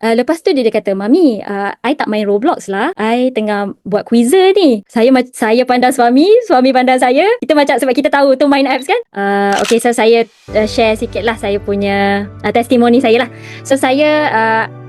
Lepas tu dia kata, "Mami, I tak main Roblox lah. I tengah buat quizzer ni." Saya pandang suami pandang saya. Kita macam, sebab kita tahu tu main apps kan. Okay, so saya share sikit lah saya punya testimoni saya lah. So saya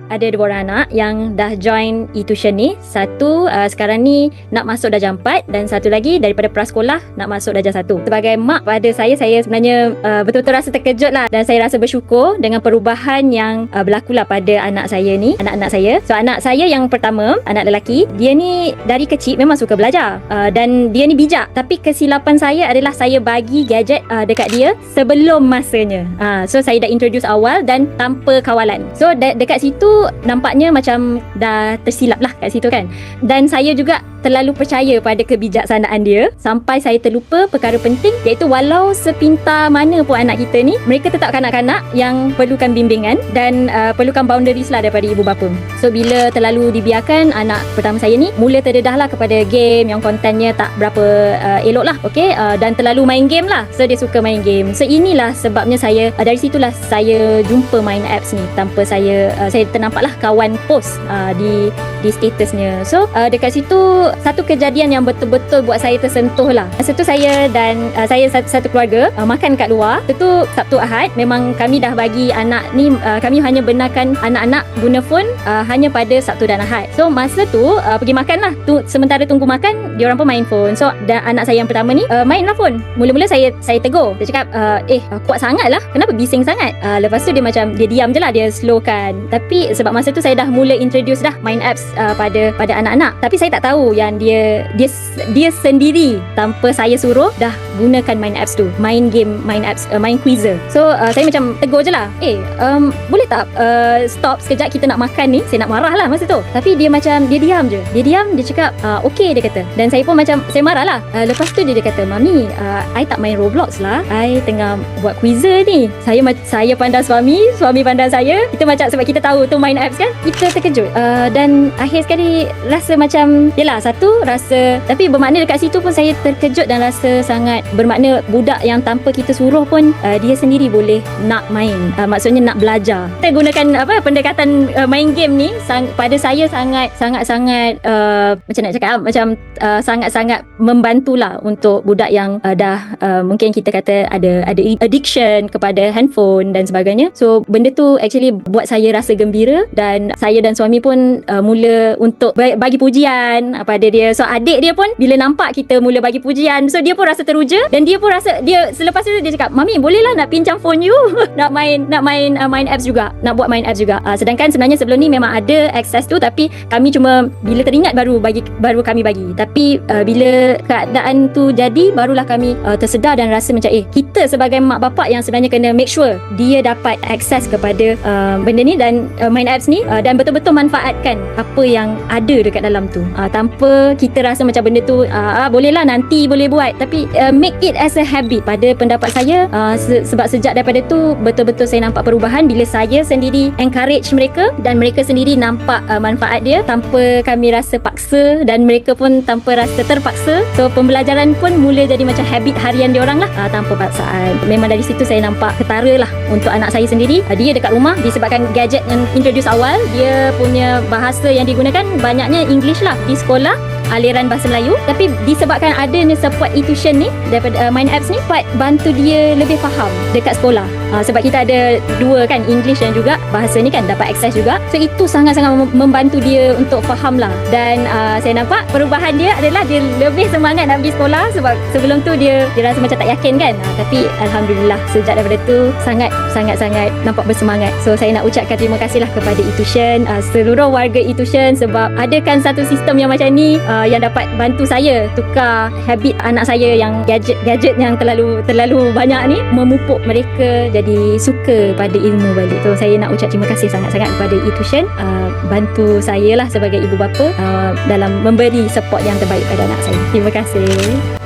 ada 2 orang anak yang dah join e-tuition ni. Satu sekarang ni nak masuk darjah 4, dan satu lagi daripada prasekolah nak masuk darjah 1. Sebagai mak pada saya sebenarnya betul-betul rasa terkejut lah, dan saya rasa bersyukur dengan perubahan yang berlaku lah pada anak saya ni, anak-anak saya. So anak saya yang pertama, anak lelaki, dia ni dari kecil memang suka belajar, dan dia ni bijak. Tapi kesilapan saya adalah saya bagi gadget dekat dia sebelum masanya. So saya dah introduce awal dan tanpa kawalan. So dekat situ nampaknya macam dah tersilap lah kat situ kan. Dan saya juga terlalu percaya pada kebijaksanaan dia sampai saya terlupa perkara penting, iaitu walau sepintar mana pun anak kita ni, mereka tetap kanak-kanak yang perlukan bimbingan dan perlukan boundaries lah daripada ibu bapa. So bila terlalu dibiarkan, anak pertama saya ni mula terdedah lah kepada game yang kontennya tak berapa elok lah, okay? Dan terlalu main game lah. So dia suka main game. So inilah sebabnya saya, dari situlah saya jumpa main apps ni tanpa saya ternampaklah kawan post di statusnya. So dekat situ satu kejadian yang betul-betul buat saya tersentuh lah. Masa tu saya dan saya satu keluarga makan kat luar. Itu Sabtu Ahad. Memang kami dah bagi anak ni, kami hanya benarkan anak-anak guna phone hanya pada Sabtu dan Ahad. So masa tu pergi makan lah. Sementara tunggu makan, dia orang pun main phone. So anak saya yang pertama ni main lah phone. Mula-mula saya tegur. Dia cakap, kuat sangat lah, kenapa bising sangat? Lepas tu dia macam, dia diam je lah, dia slowkan. Tapi sebab masa tu saya dah mula introduce dah main apps pada anak-anak. Tapi saya tak tahu yang dia sendiri tanpa saya suruh dah gunakan main apps tu, main game, main apps, main quizzer. So saya macam tegur je lah, boleh tak stop sekejap, kita nak makan ni. Saya nak marah lah masa tu, tapi dia macam, dia diam je. Dia cakap okay, dia kata. Dan saya pun macam, saya marah lah. Lepas tu dia kata, "Mami, I tak main Roblox lah, I tengah buat quizzer ni." Saya pandang suami pandang saya. Kita macam, sebab kita tahu tu main apps kan, kita terkejut. Dan akhir sekali rasa macam, yelah, satu rasa, tapi bermakna dekat situ pun saya terkejut dan rasa sangat bermakna budak yang tanpa kita suruh pun dia sendiri boleh nak main, maksudnya nak belajar. Kita gunakan pendekatan main game ni pada saya sangat-sangat macam nak cakap, macam sangat-sangat membantulah untuk budak yang dah mungkin kita kata ada addiction kepada handphone dan sebagainya. So benda tu actually buat saya rasa gembira, dan saya dan suami pun mula untuk bagi pujian pada dia. So adik dia pun bila nampak kita mula bagi pujian, so dia pun rasa teruja, dan dia pun rasa, dia selepas tu dia cakap, "Mami, bolehlah nak pinjam phone you nak main apps juga, nak buat main apps juga." Sedangkan sebenarnya sebelum ni memang ada akses tu, tapi kami cuma bila teringat baru kami bagi. Tapi bila keadaan tu jadi, barulah kami tersedar dan rasa macam kita sebagai mak bapak yang sebenarnya kena make sure dia dapat akses kepada benda ni dan main apps ni, dan betul-betul manfaatkan apa yang ada dekat dalam tu, tanpa kita rasa macam benda tu bolehlah nanti boleh buat. Tapi make it as a habit. Pada pendapat saya, sebab sejak daripada tu betul-betul saya nampak perubahan bila saya sendiri encourage mereka, dan mereka sendiri nampak manfaat dia tanpa kami rasa paksa, dan mereka pun tanpa rasa terpaksa. So pembelajaran pun mula jadi macam habit harian dia orang lah, tanpa paksaan. Memang dari situ saya nampak ketara lah untuk anak saya sendiri. Dia dekat rumah, disebabkan gadget yang introduce awal, dia punya bahasa yang digunakan banyaknya English lah. Di sekolah aliran bahasa Melayu, tapi disebabkan adanya support e-tuition ni daripada main apps ni, dapat bantu dia lebih faham dekat sekolah. Sebab kita ada dua kan, English dan juga bahasa ni kan, dapat akses juga. So itu sangat-sangat membantu dia untuk faham lah. Dan saya nampak perubahan dia adalah dia lebih semangat nak pergi sekolah, sebab sebelum tu dia rasa macam tak yakin kan. Tapi Alhamdulillah sejak daripada tu sangat-sangat nampak bersemangat. So saya nak ucapkan terima kasih lah kepada e-tuition, seluruh warga e-tuition, sebab adakan satu sistem yang macam ni yang dapat bantu saya tukar habit anak saya yang gadget yang terlalu banyak ni, memupuk mereka jadi suka pada ilmu balik. So saya nak ucap terima kasih sangat-sangat kepada e-tuition, bantu saya lah sebagai ibu bapa dalam memberi support yang terbaik pada anak saya. Terima kasih.